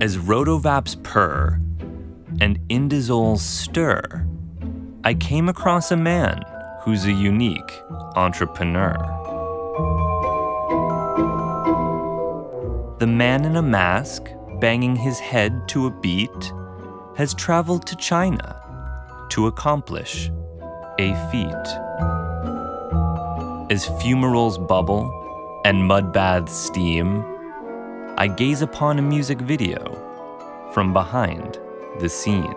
As rotovaps purr and indisols stir, I came across a man who's a unique entrepreneur. The man in a mask, banging his head to a beat, has traveled to China to accomplish a feat. As fumaroles bubble and mud baths steam, I gaze upon a music video from behind the scenes.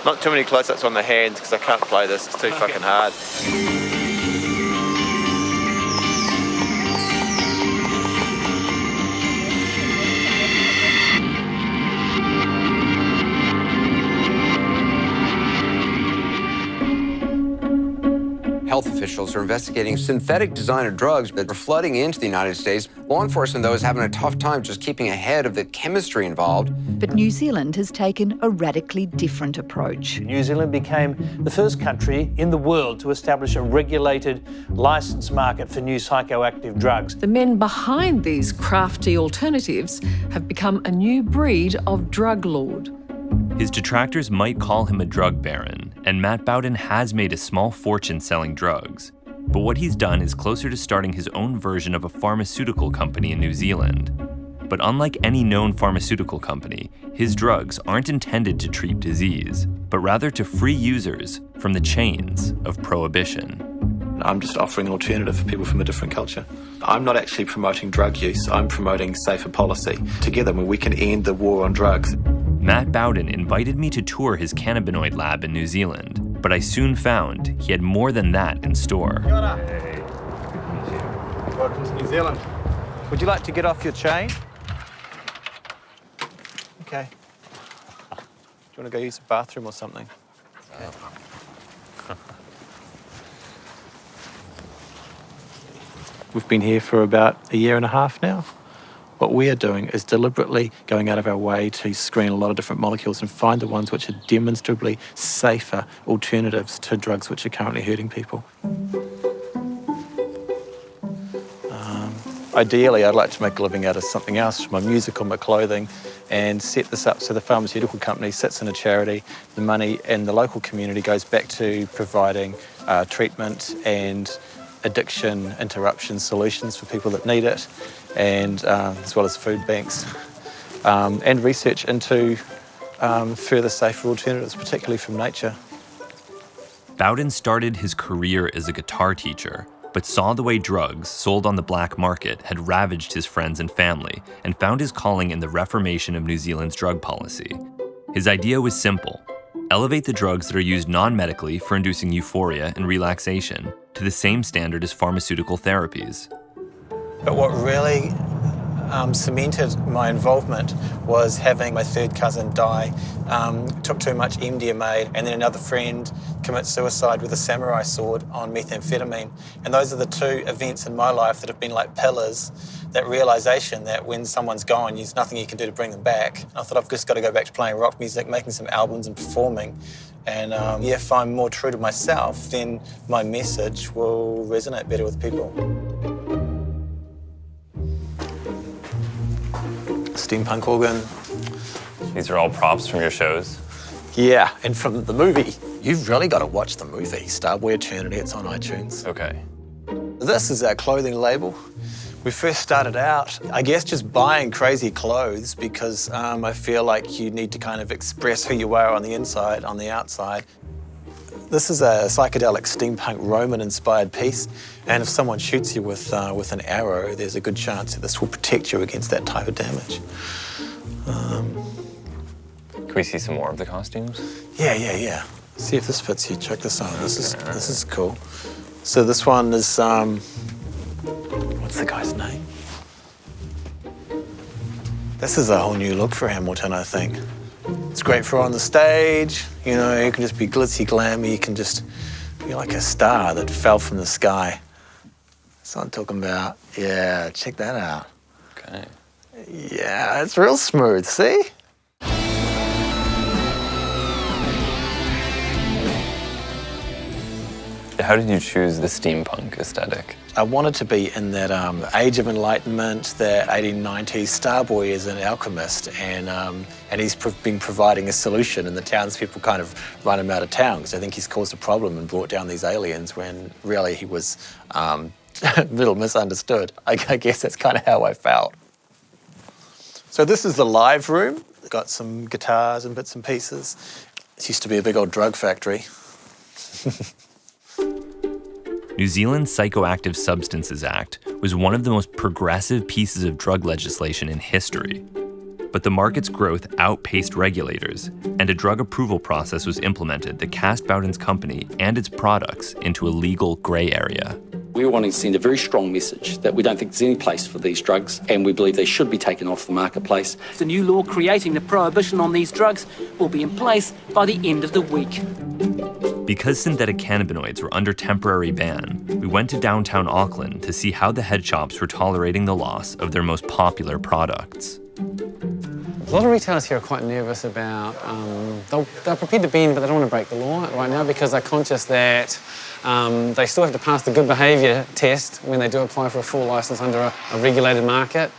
Not too many close-ups on the hands because I can't play this, it's too fucking hard. Health officials are investigating synthetic designer drugs that are flooding into the United States. Law enforcement, though, is having a tough time just keeping ahead of the chemistry involved. But New Zealand has taken a radically different approach. New Zealand became the first country in the world to establish a regulated licensed market for new psychoactive drugs. The men behind these crafty alternatives have become a new breed of drug lord. His detractors might call him a drug baron, and Matt Bowden has made a small fortune selling drugs. But what he's done is closer to starting his own version of a pharmaceutical company in New Zealand. But unlike any known pharmaceutical company, his drugs aren't intended to treat disease, but rather to free users from the chains of prohibition. I'm just offering an alternative for people from a different culture. I'm not actually promoting drug use, I'm promoting safer policy. Together, we can end the war on drugs. Matt Bowden invited me to tour his cannabinoid lab in New Zealand, but I soon found he had more than that in store. Hey, welcome to New Zealand. Would you like to get off your chain? Okay. Do you want to go use the bathroom or something? We've been here for about a year and a half now. What we are doing is deliberately going out of our way to screen a lot of different molecules and find the ones which are demonstrably safer alternatives to drugs which are currently hurting people. Ideally, I'd like to make a living out of something else, my music or my clothing, and set this up so the pharmaceutical company sits in a charity, the money in the local community goes back to providing treatment and addiction interruption solutions for people that need it, and as well as food banks, and research into further safer alternatives, particularly from nature. Bowden started his career as a guitar teacher, but saw the way drugs sold on the black market had ravaged his friends and family, and found his calling in the reformation of New Zealand's drug policy. His idea was simple: elevate the drugs that are used non-medically for inducing euphoria and relaxation to the same standard as pharmaceutical therapies. But what really cemented my involvement was having my third cousin die, took too much MDMA, and then another friend commit suicide with a samurai sword on methamphetamine. And those are the two events in my life that have been like pillars, that realization that when someone's gone, there's nothing you can do to bring them back. I thought I've just got to go back to playing rock music, making some albums and performing. And if I'm more true to myself, then my message will resonate better with people. Steampunk organ. These are all props from your shows? Yeah, and from the movie. You've really got to watch the movie, Starboy Eternity. It's on iTunes. Okay. This is our clothing label. We first started out, I guess, just buying crazy clothes because I feel like you need to kind of express who you are on the inside, on the outside. This is a psychedelic steampunk Roman-inspired piece, and if someone shoots you with an arrow, there's a good chance that this will protect you against that type of damage. Can we see some more of the costumes? Yeah. See if this fits you. Check this out. This is cool. So this one is what's the guy's name? This is a whole new look for Hamilton, I think. It's great for on the stage. You know, you can just be glitzy glammy. You can just be like a star that fell from the sky. That's what I'm talking about. Yeah, check that out. Okay. Yeah, it's real smooth, see? How did you choose the steampunk aesthetic? I wanted to be in that age of enlightenment, that 1890s. Starboy is an alchemist, and he's been providing a solution, and the townspeople kind of run him out of town because I think he's caused a problem and brought down these aliens when really he was a little misunderstood. I guess that's kind of how I felt. So this is the live room. Got some guitars and bits and pieces. It used to be a big old drug factory. New Zealand's Psychoactive Substances Act was one of the most progressive pieces of drug legislation in history. But the market's growth outpaced regulators, and a drug approval process was implemented that cast Bowden's company and its products into a legal grey area. We're wanting to send a very strong message that we don't think there's any place for these drugs, and we believe they should be taken off the marketplace. The new law creating the prohibition on these drugs will be in place by the end of the week. Because synthetic cannabinoids were under temporary ban, we went to downtown Auckland to see how the head shops were tolerating the loss of their most popular products. A lot of retailers here are quite nervous about, they're prepared to bend, but they don't want to break the law right now because they're conscious that they still have to pass the good behaviour test when they do apply for a full licence under a regulated market.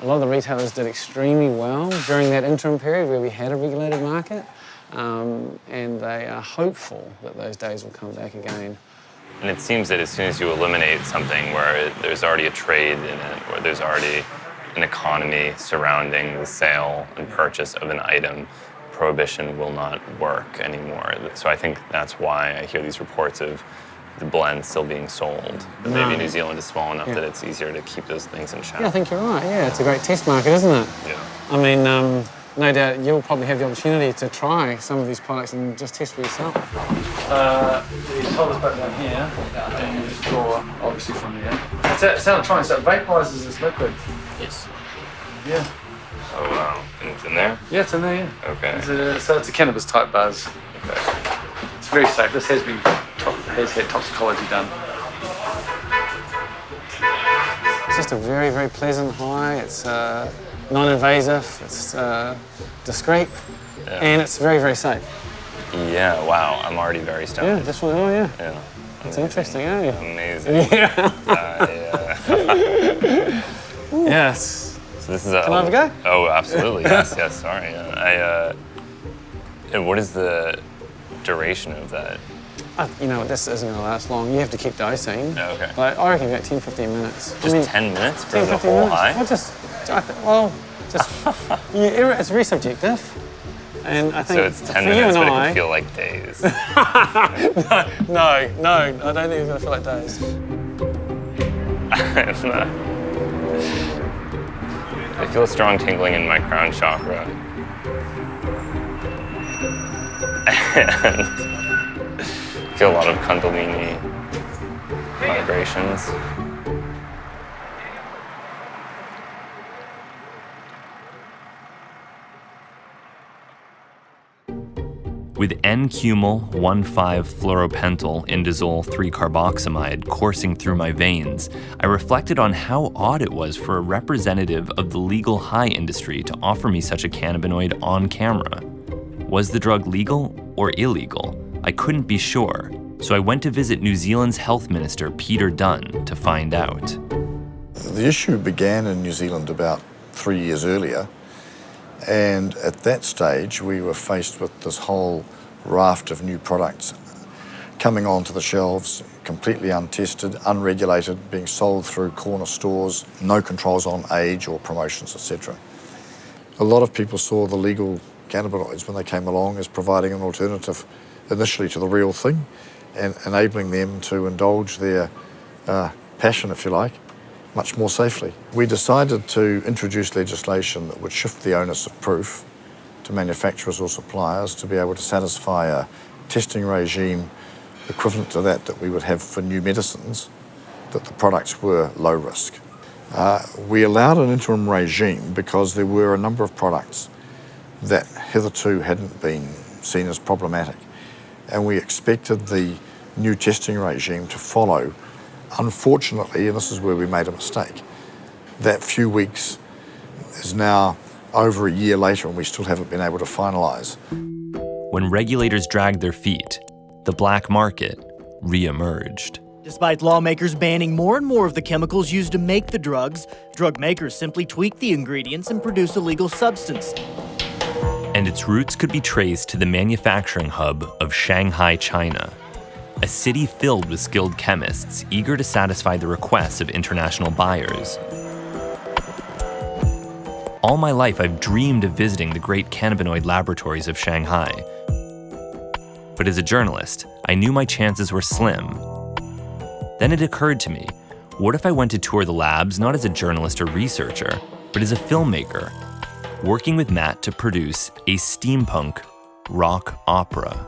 A lot of the retailers did extremely well during that interim period where we had a regulated market, and they are hopeful that those days will come back again. And it seems that as soon as you eliminate something where there's already a trade in it, where there's already an economy surrounding the sale and purchase of an item, prohibition will not work anymore. So I think that's why I hear these reports of the blend still being sold. But maybe New Zealand is small enough that it's easier to keep those things in check. Yeah, I think you're right. Yeah, it's a great test market, isn't it? Yeah. I mean, no doubt you'll probably have the opportunity to try some of these products and just test for yourself. You hold this button down here, and you just draw, obviously, from here. It's electronic, so it vaporizes this liquid. Yes. Yeah. Oh, wow. And it's in there? Yeah, it's in there, yeah. Okay. So it's a cannabis-type buzz. Okay. It's very safe. This has had toxicology done. It's just a very, very pleasant high. It's non-invasive, it's discreet, and it's very, very safe. Yeah, wow. I'm already very stoned. Yeah, this one, oh yeah. Yeah. It's interesting, eh? Amazing. Yeah. Yes. So this is Can I have a go? Oh, absolutely. Yes, sorry. What is the duration of that? You know, this isn't going to last long. You have to keep dosing. Oh, okay. But I reckon about 10, 15 minutes. Just 10 minutes for 10, the whole high? It's very subjective. And I think so it's 10 for minutes, you and but I, it can feel like days. No, I don't think it's going to feel like days. I feel a strong tingling in my crown chakra. And I feel a lot of Kundalini vibrations. With N-cumyl-1,5-fluoropentyl indazole 3-carboxamide coursing through my veins, I reflected on how odd it was for a representative of the legal high industry to offer me such a cannabinoid on camera. Was the drug legal or illegal? I couldn't be sure, so I went to visit New Zealand's Health Minister Peter Dunn to find out. The issue began in New Zealand about 3 years earlier. And at that stage, we were faced with this whole raft of new products coming onto the shelves, completely untested, unregulated, being sold through corner stores, no controls on age or promotions, etc. A lot of people saw the legal cannabinoids when they came along as providing an alternative initially to the real thing and enabling them to indulge their passion, if you like, much more safely. We decided to introduce legislation that would shift the onus of proof to manufacturers or suppliers to be able to satisfy a testing regime equivalent to that we would have for new medicines, that the products were low risk. We allowed an interim regime because there were a number of products that hitherto hadn't been seen as problematic, and we expected the new testing regime to follow. Unfortunately, and this is where we made a mistake, that few weeks is now over a year later and we still haven't been able to finalise. When regulators dragged their feet, the black market re-emerged. Despite lawmakers banning more and more of the chemicals used to make the drugs, drug makers simply tweak the ingredients and produce a legal substance. And its roots could be traced to the manufacturing hub of Shanghai, China, a city filled with skilled chemists eager to satisfy the requests of international buyers. All my life, I've dreamed of visiting the great cannabinoid laboratories of Shanghai. But as a journalist, I knew my chances were slim. Then it occurred to me, what if I went to tour the labs not as a journalist or researcher, but as a filmmaker, working with Matt to produce a steampunk rock opera?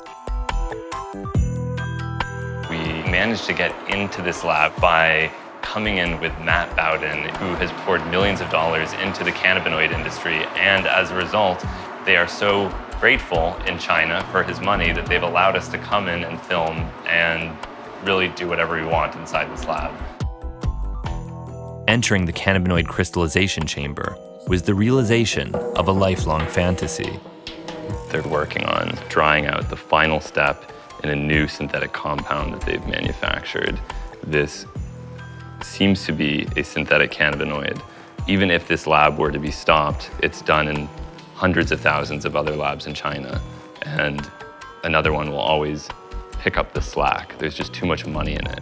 We managed to get into this lab by coming in with Matt Bowden, who has poured millions of dollars into the cannabinoid industry, and as a result, they are so grateful in China for his money that they've allowed us to come in and film and really do whatever we want inside this lab. Entering the cannabinoid crystallization chamber was the realization of a lifelong fantasy. They're working on drying out the final step in a new synthetic compound that they've manufactured. This seems to be a synthetic cannabinoid. Even if this lab were to be stopped, it's done in hundreds of thousands of other labs in China, and another one will always pick up the slack. There's just too much money in it.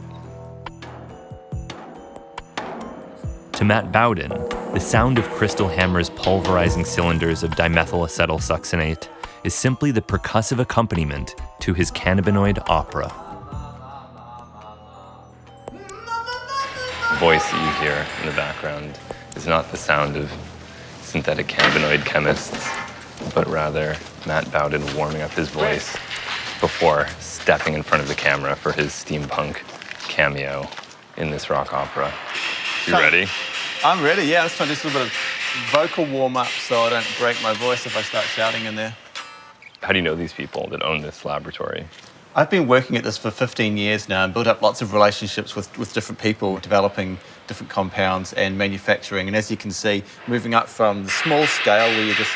To Matt Bowden, the sound of Crystal Hammer's pulverizing cylinders of dimethylacetylsuccinate is simply the percussive accompaniment to his cannabinoid opera. The voice that you hear in the background is not the sound of synthetic cannabinoid chemists, but rather Matt Bowden warming up his voice before stepping in front of the camera for his steampunk cameo in this rock opera. You ready? I'm ready, yeah. Let's try to do a little bit of vocal warm-up so I don't break my voice if I start shouting in there. How do you know these people that own this laboratory? I've been working at this for 15 years now and built up lots of relationships with different people, developing different compounds and manufacturing. And as you can see, moving up from the small scale where you're just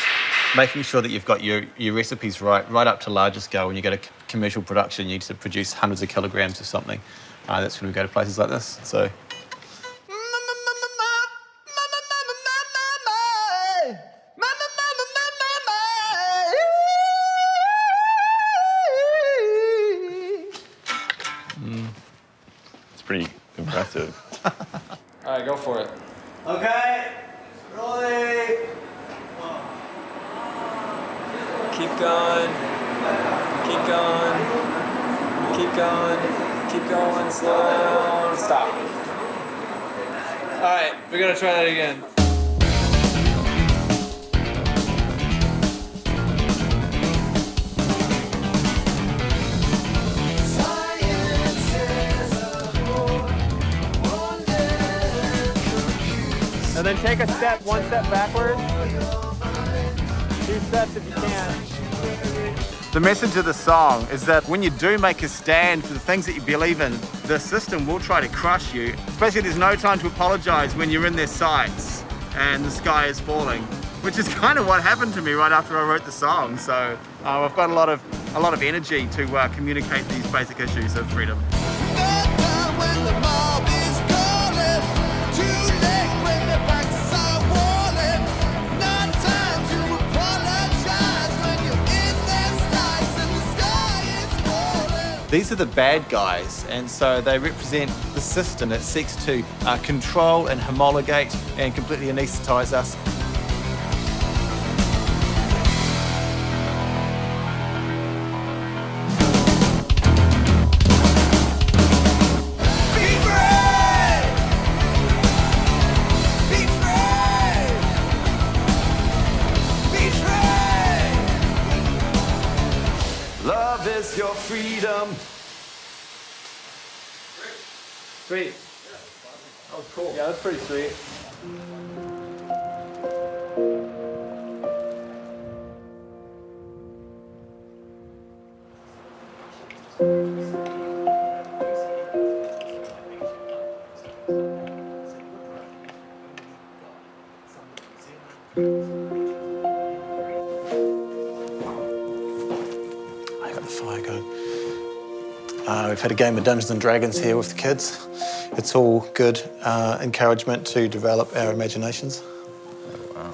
making sure that you've got your recipes right up to larger scale. When you go to commercial production, you need to produce hundreds of kilograms of something. That's when we go to places like this. So. It's pretty impressive. All right, go for it. Okay, rolling. Keep going. Keep going. Keep going. Keep going. Slow down. Stop. All right, we're gonna try that again. And then take one step backward. 2 steps if you can. The message of the song is that when you do make a stand for the things that you believe in, the system will try to crush you. Especially there's no time to apologize when you're in their sights and the sky is falling, which is kind of what happened to me right after I wrote the song. So I've got a lot of energy to communicate these basic issues of freedom. These are the bad guys, and so they represent the system that seeks to control and homologate and completely anesthetize us. Love is your freedom. Sweet. That was cool. Yeah, that's pretty sweet. We've had a game of Dungeons and Dragons here with the kids. It's all good encouragement to develop our imaginations. Oh, wow.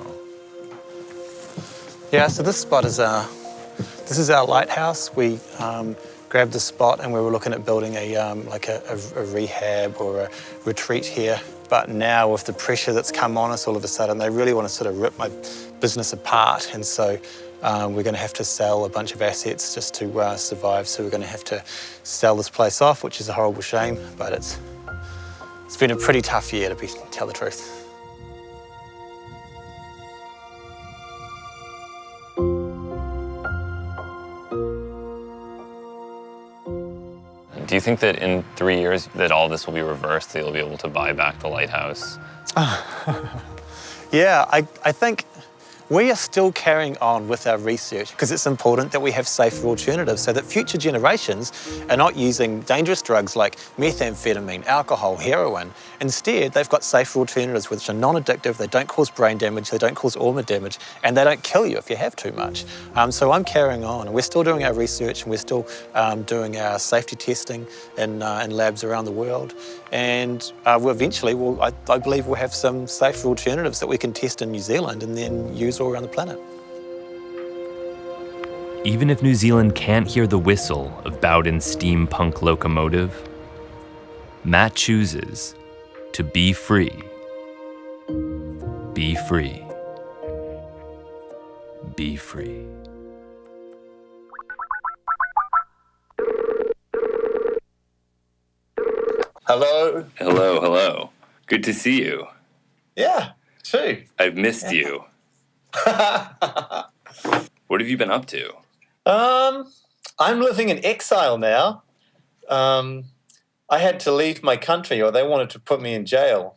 Yeah, so this spot is our lighthouse. We grabbed the spot and we were looking at building a rehab or a retreat here. But now with the pressure that's come on us all of a sudden, they really want to sort of rip my business apart. And so we're going to have to sell a bunch of assets just to survive. So we're going to have to sell this place off, which is a horrible shame, but it's been a pretty tough year to tell the truth. Do you think that in 3 years that all this will be reversed, that you'll be able to buy back the lighthouse? Yeah, I think we are still carrying on with our research because it's important that we have safer alternatives so that future generations are not using dangerous drugs like methamphetamine, alcohol, heroin. Instead, they've got safer alternatives which are non-addictive, they don't cause brain damage, they don't cause organ damage, and they don't kill you if you have too much. So I'm carrying on, and we're still doing our research, and we're still doing our safety testing in labs around the world. And eventually, I believe we'll have some safer alternatives that we can test in New Zealand and then use all around the planet. Even if New Zealand can't hear the whistle of Bowden's steampunk locomotive, Matt chooses to be free. Be free. Be free. Hello. Hello, hello. Good to see you. Yeah, too. I've missed you. What have you been up to? I'm living in exile now. I had to leave my country or they wanted to put me in jail.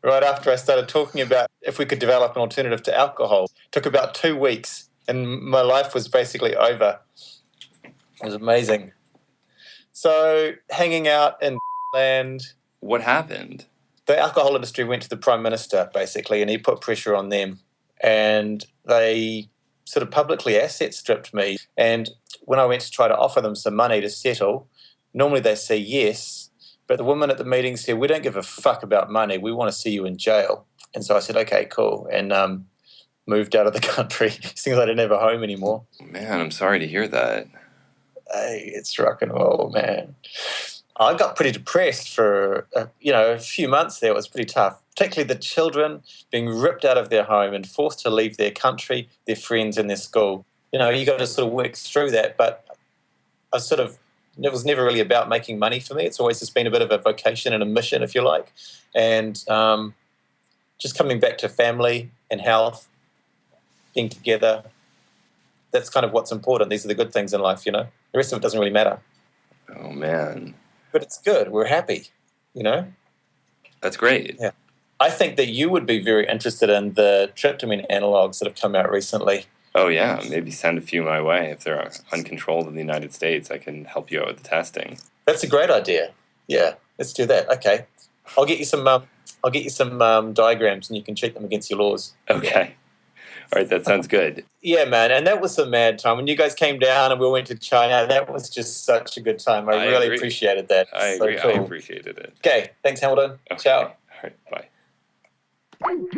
Right after I started talking about if we could develop an alternative to alcohol. It took about 2 weeks and my life was basically over. It was amazing. So hanging out in land. What happened? The alcohol industry went to the Prime Minister, basically, and he put pressure on them. And they sort of publicly asset stripped me. And when I went to try to offer them some money to settle, normally they say yes. But the woman at the meeting said, we don't give a fuck about money. We want to see you in jail. And so I said, okay, cool. And moved out of the country. Seems I didn't have a home anymore. Man, I'm sorry to hear that. Hey, it's rock and roll, man. I got pretty depressed for, a few months there. It was pretty tough, particularly the children being ripped out of their home and forced to leave their country, their friends and their school. You got to sort of work through that. But it was never really about making money for me. It's always just been a bit of a vocation and a mission, if you like. And just coming back to family and health, being together, that's kind of what's important. These are the good things in life, The rest of it doesn't really matter. Oh, man. But it's good. We're happy, That's great. Yeah. I think that you would be very interested in the tryptamine analogs that have come out recently. Oh, yeah. Maybe send a few my way. If they're uncontrolled in the United States, I can help you out with the testing. That's a great idea. Yeah, let's do that. Okay. I'll get you some diagrams and you can check them against your laws. Okay. All right, that sounds good. Yeah, man, and that was a mad time. When you guys came down and we went to China, that was just such a good time. I really appreciated that. I agree. Cool. I appreciated it. Okay, thanks, Hamilton. Okay. Ciao. All right, bye.